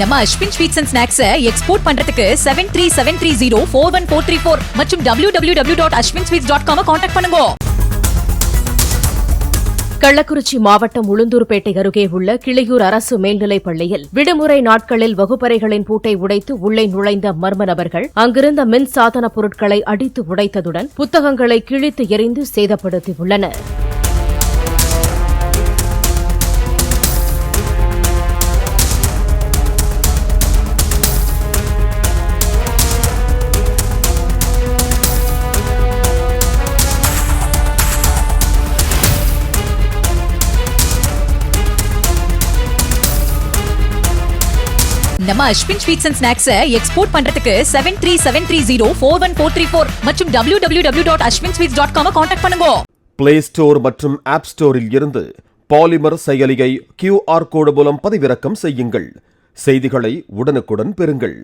நம்ம Ashwin sweets and snacks export பண்றதுக்கு 7373041434 மற்றும் www.ashwinsweets.com கான்டாக்ட் பண்ணுங்க. கள்ளக்குறிச்சி மாவட்டம் உளுந்தூர்பேட்டை அருகே உள்ள கிளியூர் அரசு மேல்நிலைப் பள்ளியில் விடுமுறை நாட்களில் வகுப்பறைகளின் பூட்டை உடைத்து உள்ளே நுழைந்த மர்ம நபர்கள் அங்கிருந்த மின் சாதன பொருட்களை அடித்து உடைத்ததுடன் புத்தகங்களை கிழித்து எறிந்து சேதப்படுத்தியுள்ளனர். நம்ம Ashwin sweets and snacks export பண்றதுக்கு 7373041434 மற்றும் www.ashwinsweets.com கான்டாக்ட் பண்ணுங்க. பிளே ஸ்டோர் மற்றும் ஆப் ஸ்டோரில் இருந்து பாலிமர் செயலியை QR கோடு மூலம் பதிவிறக்கம் செய்யுங்கள். செய்திகளை உடனுக்குடன் பெறுங்கள்.